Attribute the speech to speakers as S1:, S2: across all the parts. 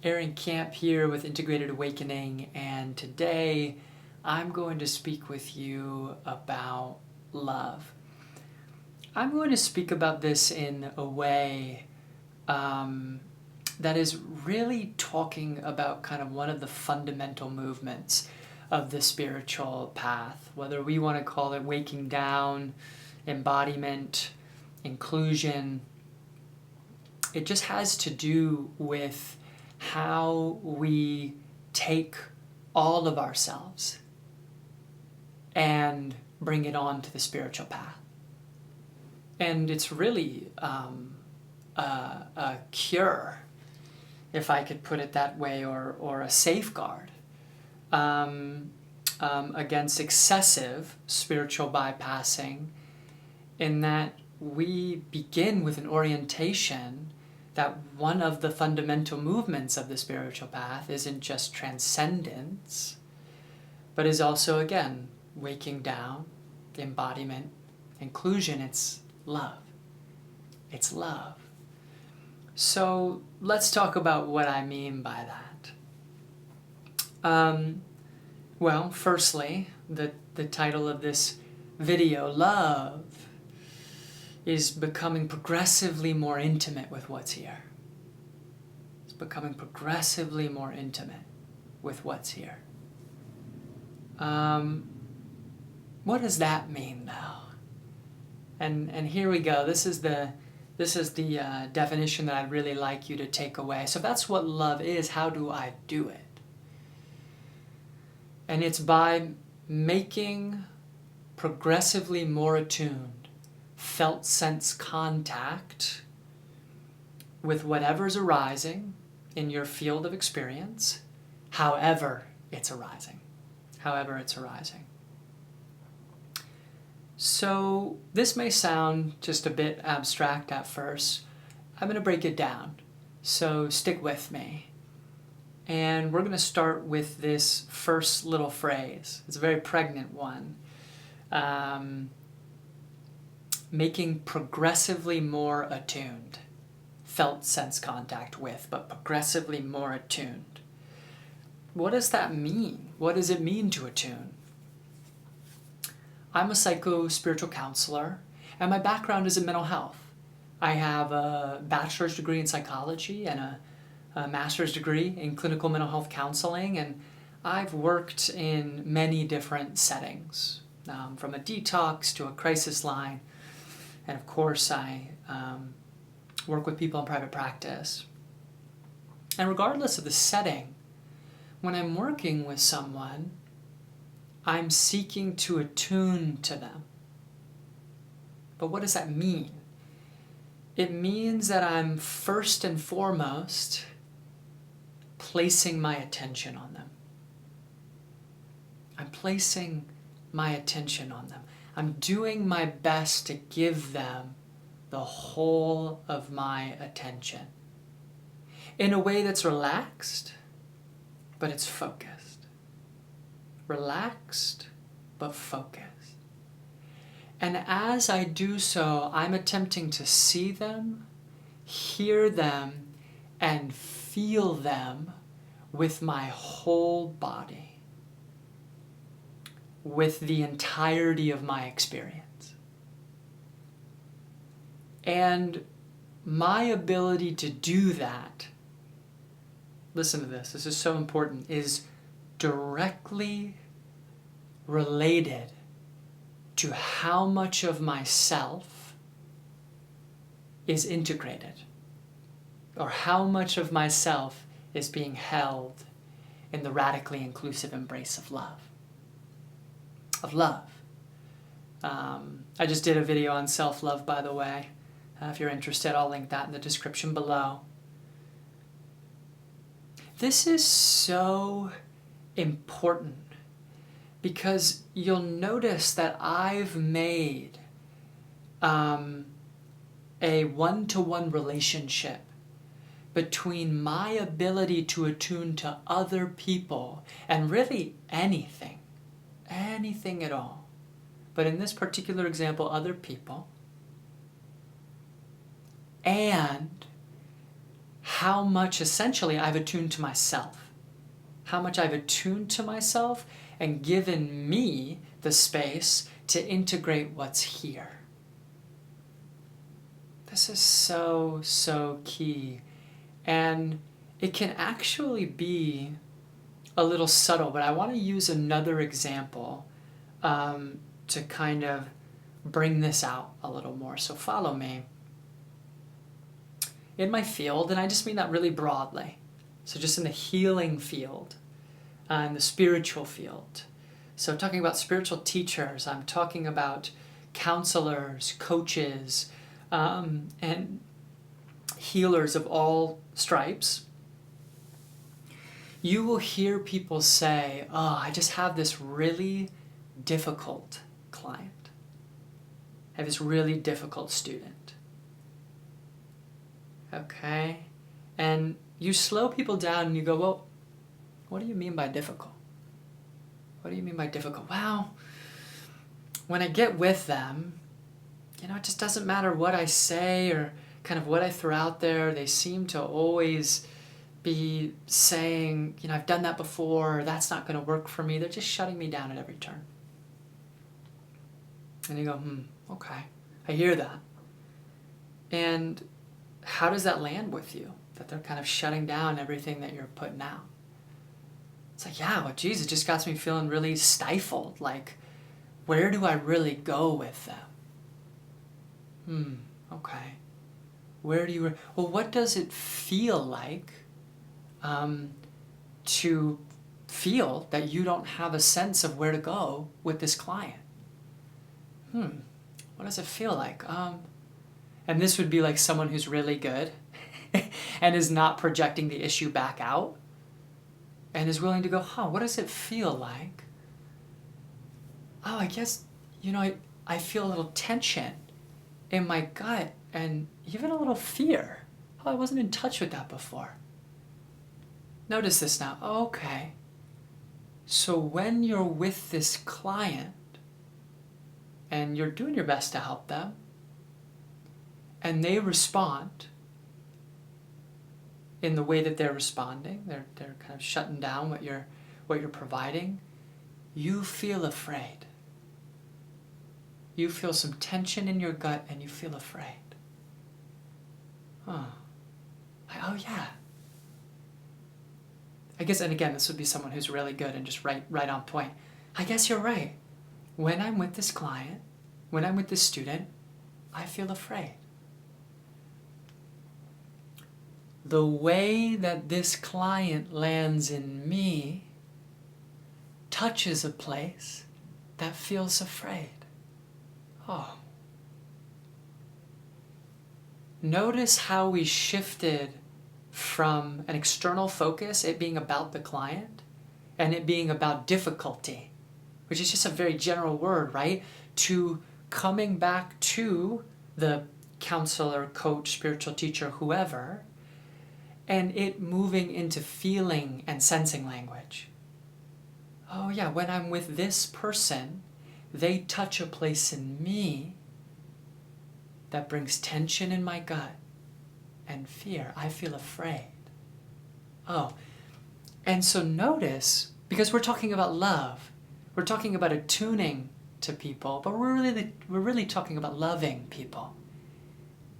S1: Aaron Camp here with Integrated Awakening, and today I'm going to speak with you about love. I'm going to speak about this in a way that is really talking about kind of one of the fundamental movements of the spiritual path, whether we want to call it waking down, embodiment, inclusion. It just has to do with how we take all of ourselves and bring it on to the spiritual path. And it's really a cure, if I could put it that way, or a safeguard against excessive spiritual bypassing, in that we begin with an orientation that one of the fundamental movements of the spiritual path isn't just transcendence, but is also, again, waking down, embodiment, inclusion. It's love. It's love. So let's talk about what I mean by that. Well, firstly, the title of this video, Love, is becoming progressively more intimate with what's here. It's becoming progressively more intimate with what's here. What does that mean, though? And here we go. This is the definition that I'd really like you to take away. So that's what love is. How do I do it? And it's by making progressively more attuned felt sense contact with whatever's arising in your field of experience, however it's arising. So this may sound just a bit abstract at first. I'm going to break it down, so stick with me. And we're going to start with this first little phrase. It's a very pregnant one. Making progressively more attuned. Felt sense contact with, but progressively more attuned. What does that mean? What does it mean to attune? I'm a psycho-spiritual counselor, and my background is in mental health. I have a bachelor's degree in psychology and a master's degree in clinical mental health counseling, and I've worked in many different settings, from a detox to a crisis line. And of course, I work with people in private practice. And regardless of the setting, when I'm working with someone, I'm seeking to attune to them. But what does that mean? It means that I'm first and foremost placing my attention on them. I'm placing my attention on them. I'm doing my best to give them the whole of my attention in a way that's relaxed, but it's focused. Relaxed, but focused. And as I do so, I'm attempting to see them, hear them, and feel them with my whole body, with the entirety of my experience. And my ability to do that, listen to this is so important, is directly related to how much of myself is integrated, or how much of myself is being held in the radically inclusive embrace of love. I just did a video on self-love, by the way. If you're interested, I'll link that in the description below. This is so important because you'll notice that I've made a one-to-one relationship between my ability to attune to other people and really anything at all. But in this particular example, other people, and how much essentially I've attuned to myself. How much I've attuned to myself and given me the space to integrate what's here. This is so, so key. And it can actually be a little subtle, but I want to use another example to kind of bring this out a little more. So follow me. In my field, and I just mean that really broadly, so just in the healing field, in the spiritual field. So talking about spiritual teachers, I'm talking about counselors, coaches, and healers of all stripes. You will hear people say, oh, I just have this really difficult client. I have this really difficult student. Okay? And you slow people down and you go, well, what do you mean by difficult? What do you mean by difficult? Well, when I get with them, it just doesn't matter what I say or kind of what I throw out there. They seem to always be saying, I've done that before, or that's not going to work for me. They're just shutting me down at every turn. And you go, okay, I hear that. And how does that land with you? That they're kind of shutting down everything that you're putting out? It's like, yeah, well, geez, it just got me feeling really stifled. Like, where do I really go with them? Okay. Where do you... Well, what does it feel like to feel that you don't have a sense of where to go with this client? What does it feel like? And this would be like someone who's really good and is not projecting the issue back out and is willing to go, what does it feel like? Oh, I guess, I feel a little tension in my gut and even a little fear. Oh, I wasn't in touch with that before. Notice this now. Oh, okay. So when you're with this client and you're doing your best to help them and they respond in the way that they're responding, they're kind of shutting down what you're providing, you feel afraid. You feel some tension in your gut and you feel afraid. Oh yeah. I guess, and again, this would be someone who's really good and just right on point. I guess you're right. When I'm with this client, when I'm with this student, I feel afraid. The way that this client lands in me touches a place that feels afraid. Oh. Notice how we shifted from an external focus, it being about the client, and it being about difficulty, which is just a very general word, right? To coming back to the counselor, coach, spiritual teacher, whoever, and it moving into feeling and sensing language. Oh yeah, when I'm with this person, they touch a place in me that brings tension in my gut and fear. I feel afraid. Oh, and so notice, because we're talking about love, we're talking about attuning to people, but we're really talking about loving people,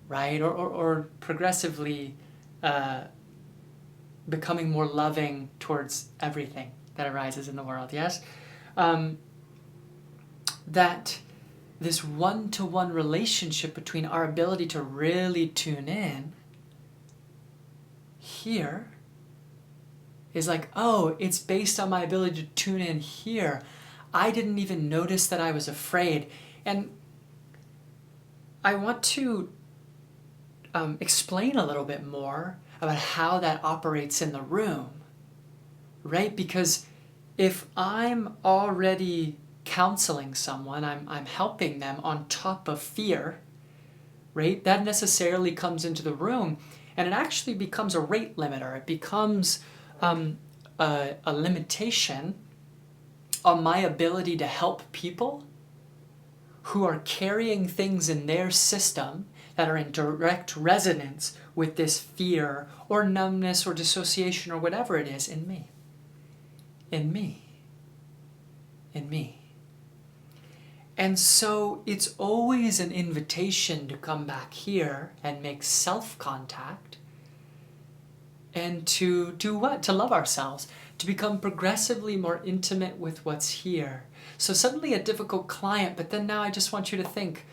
S1: right? Or progressively becoming more loving towards everything that arises in the world, yes? That this one-to-one relationship between our ability to really tune in here is like, oh, it's based on my ability to tune in here. I didn't even notice that I was afraid. And I want to explain a little bit more about how that operates in the room, right? Because if I'm already counseling someone, I'm helping them on top of fear, right? That necessarily comes into the room, and it actually becomes a rate limiter. It becomes a limitation on my ability to help people who are carrying things in their system that are in direct resonance with this fear or numbness or dissociation or whatever it is in me. In me. In me. And so it's always an invitation to come back here and make self-contact and to do what? To love ourselves, to become progressively more intimate with what's here. So suddenly a difficult client, but then now I just want you to think,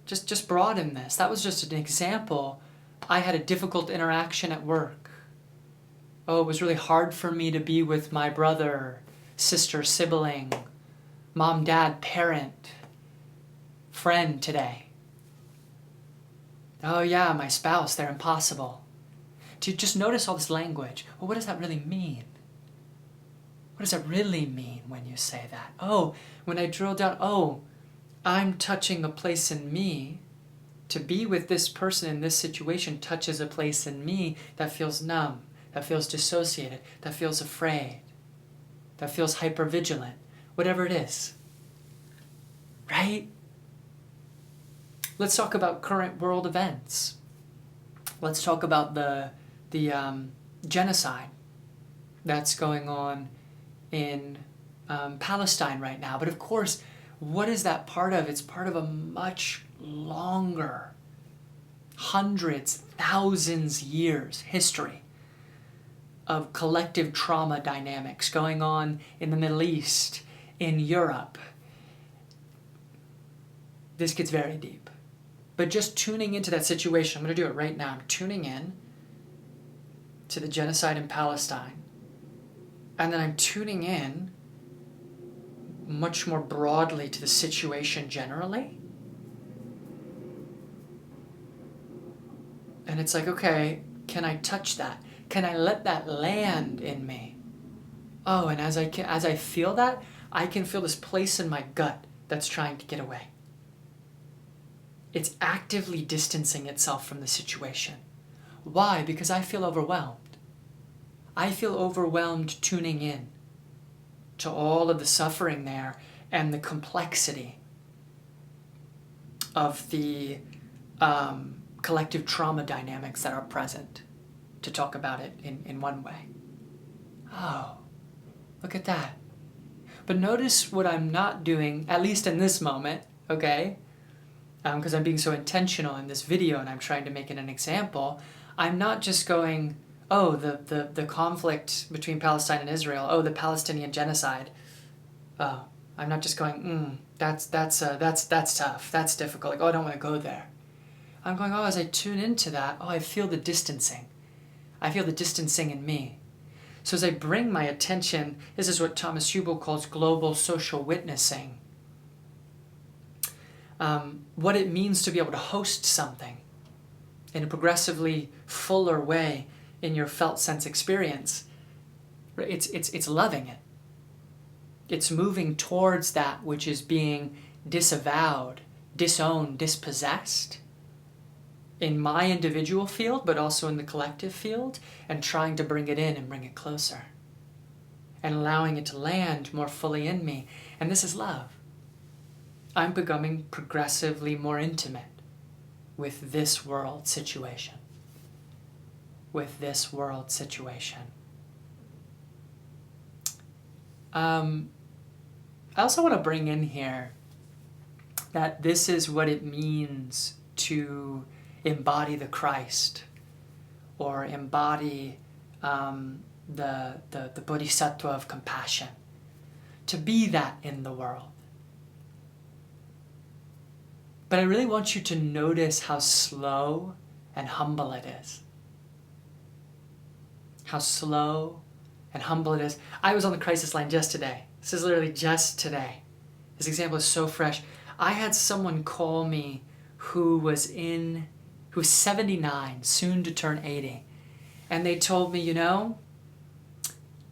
S1: just broaden this. That was just an example. I had a difficult interaction at work. Oh, it was really hard for me to be with my brother, sister, sibling, mom, dad, parent, friend today. Oh yeah, my spouse, they're impossible. To just notice all this language. Well, what does that really mean? What does that really mean when you say that? Oh, when I drill down, oh, I'm touching a place in me. To be with this person in this situation touches a place in me that feels numb, that feels dissociated, that feels afraid, that feels hypervigilant, whatever it is. Right? Let's talk about current world events. Let's talk about the genocide that's going on in Palestine right now. But of course, what is that part of? It's part of a much longer, hundreds, thousands years history of collective trauma dynamics going on in the Middle East, in Europe. This gets very deep. But just tuning into that situation, I'm going to do it right now. I'm tuning in to the genocide in Palestine. And then I'm tuning in much more broadly to the situation generally. And it's like, okay, can I touch that? Can I let that land in me? Oh, and as I feel that, I can feel this place in my gut that's trying to get away. It's actively distancing itself from the situation. Why? Because I feel overwhelmed. I feel overwhelmed tuning in to all of the suffering there and the complexity of the collective trauma dynamics that are present, to talk about it in one way. Oh, look at that. But notice what I'm not doing, at least in this moment, okay? Because I'm being so intentional in this video and I'm trying to make it an example. I'm not just going, oh, the conflict between Palestine and Israel, oh, the Palestinian genocide. Oh, I'm not just going, that's tough, that's difficult, like, oh, I don't want to go there. I'm going, oh, as I tune into that, oh, I feel the distancing. I feel the distancing in me. So as I bring my attention, this is what Thomas Hubel calls global social witnessing. What it means to be able to host something in a progressively fuller way in your felt sense experience. It's loving it. It's moving towards that which is being disavowed, disowned, dispossessed in my individual field, but also in the collective field, and trying to bring it in and bring it closer and allowing it to land more fully in me. And this is love. I'm becoming progressively more intimate with this world situation. With this world situation. I also want to bring in here that this is what it means to embody the Christ, or embody the bodhisattva of compassion. To be that in the world. But I really want you to notice how slow and humble it is. How slow and humble it is. I was on the crisis line just today. This is literally just today. This example is so fresh. I had someone call me who was 79, soon to turn 80. And they told me, you know,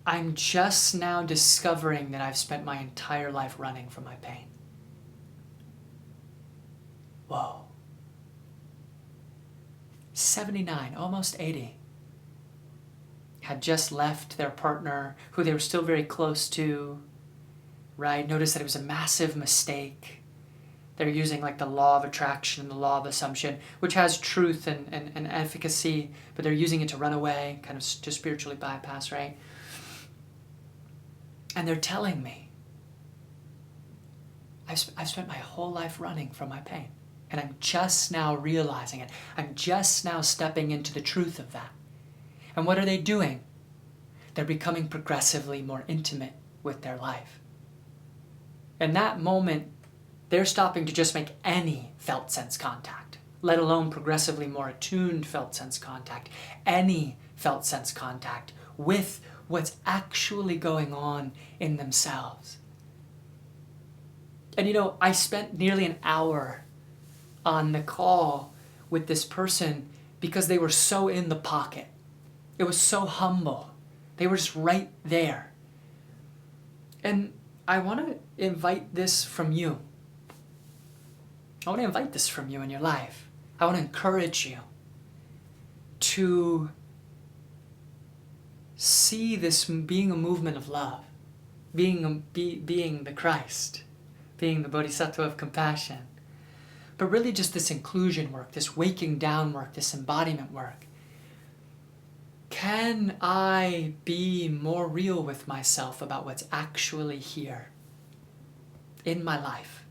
S1: I'm just now discovering that I've spent my entire life running from my pain. Whoa. 79, almost 80. Had just left their partner, who they were still very close to, right? Noticed that it was a massive mistake, They're using like the law of attraction, the law of assumption, which has truth and efficacy, but they're using it to run away, kind of to spiritually bypass, right? And they're telling me, I've spent my whole life running from my pain, and I'm just now realizing it. I'm just now stepping into the truth of that. And what are they doing? They're becoming progressively more intimate with their life. In that moment, they're stopping to just make any felt sense contact, let alone progressively more attuned felt sense contact, any felt sense contact with what's actually going on in themselves. And I spent nearly an hour on the call with this person because they were so in the pocket. It was so humble. They were just right there. And I want to invite this from you. I want to invite this from you in your life. I want to encourage you to see this being a movement of love, being the Christ, being the Bodhisattva of compassion, but really just this inclusion work, this waking down work, this embodiment work. Can I be more real with myself about what's actually here in my life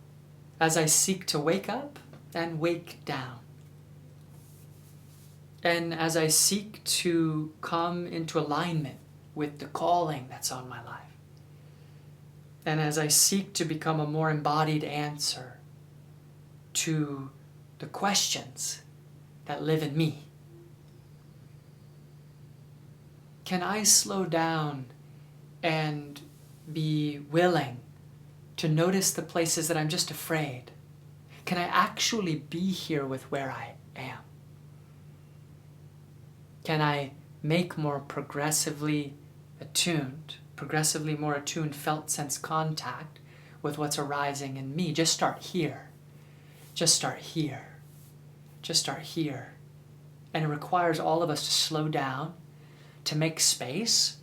S1: as I seek to wake up and wake down? And as I seek to come into alignment with the calling that's on my life. And as I seek to become a more embodied answer to the questions that live in me. Can I slow down and be willing to notice the places that I'm just afraid? Can I actually be here with where I am? Can I make more progressively more attuned felt sense contact with what's arising in me? Just start here. Just start here. Just start here. And it requires all of us to slow down, to make space,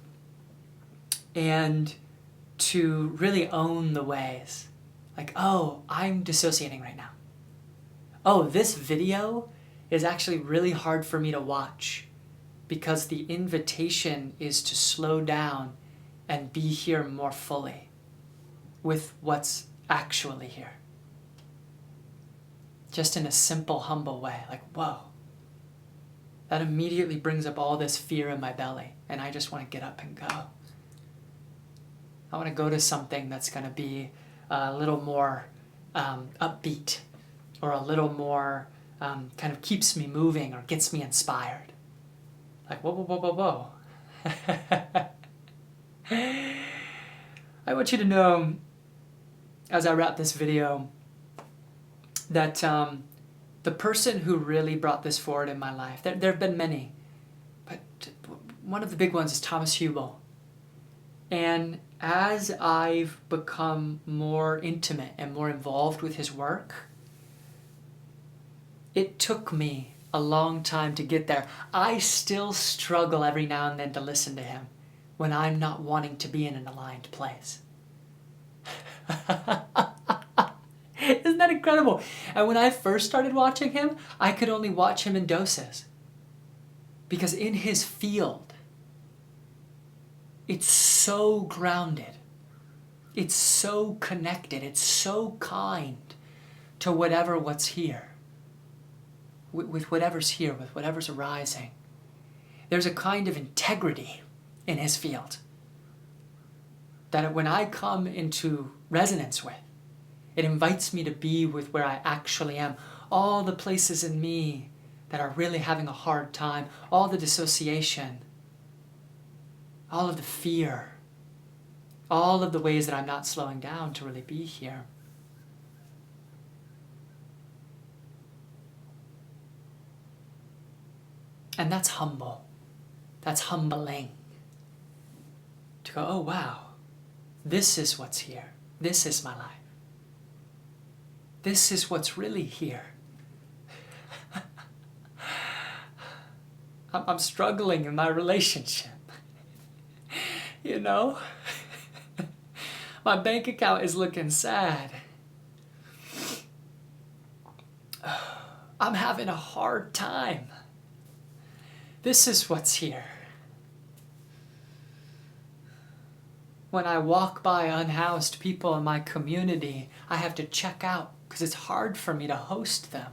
S1: and to really own the ways. Like, oh, I'm dissociating right now. Oh, this video is actually really hard for me to watch because the invitation is to slow down and be here more fully with what's actually here. Just in a simple, humble way. Like, whoa. That immediately brings up all this fear in my belly, and I just want to get up and go. I want to go to something that's going to be a little more upbeat, or a little more kind of keeps me moving or gets me inspired. Like, whoa, whoa, whoa, whoa, whoa. I want you to know, as I wrap this video, that the person who really brought this forward in my life, there have been many, but one of the big ones is Thomas Hubel. And as I've become more intimate and more involved with his work, it took me a long time to get there. I still struggle every now and then to listen to him when I'm not wanting to be in an aligned place. Isn't that incredible? And when I first started watching him, I could only watch him in doses. Because in his field, it's so grounded. It's so connected. It's so kind to what's here. With whatever's here, with whatever's arising. There's a kind of integrity in his field that when I come into resonance with, it invites me to be with where I actually am. All the places in me that are really having a hard time, all the dissociation, all of the fear, all of the ways that I'm not slowing down to really be here. And that's humble. That's humbling. To go, oh wow, this is what's here. This is my life. This is what's really here. I'm struggling in my relationship. You know? My bank account is looking sad. I'm having a hard time. This is what's here. When I walk by unhoused people in my community, I have to check out because it's hard for me to host them.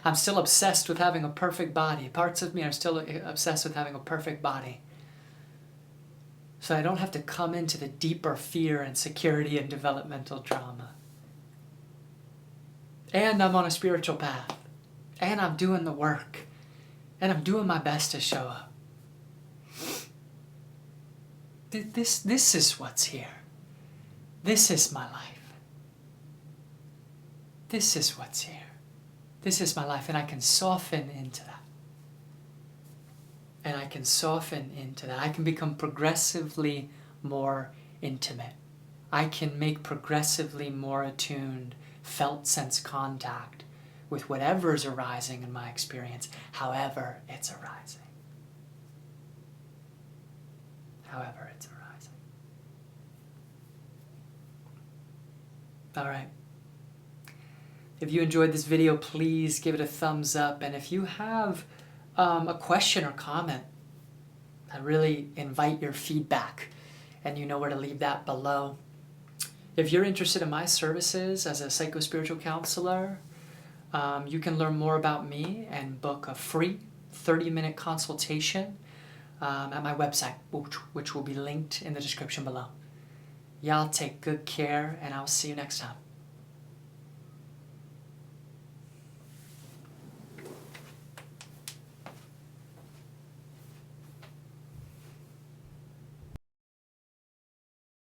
S1: I'm still obsessed with having a perfect body. Parts of me are still obsessed with having a perfect body. So I don't have to come into the deeper fear, insecurity, and developmental trauma. And I'm on a spiritual path. And I'm doing the work. And I'm doing my best to show up. This is what's here. This is my life. This is what's here. This is my life, and I can soften into that. And I can soften into that. I can become progressively more intimate. I can make progressively more attuned, felt sense contact with whatever is arising in my experience, however it's arising. However it's arising. All right. If you enjoyed this video, please give it a thumbs up. And if you have a question or comment, I really invite your feedback. And you know where to leave that below. If you're interested in my services as a psycho-spiritual counselor, you can learn more about me and book a free 30-minute consultation at my website, which will be linked in the description below. Y'all take good care, and I'll see you next time.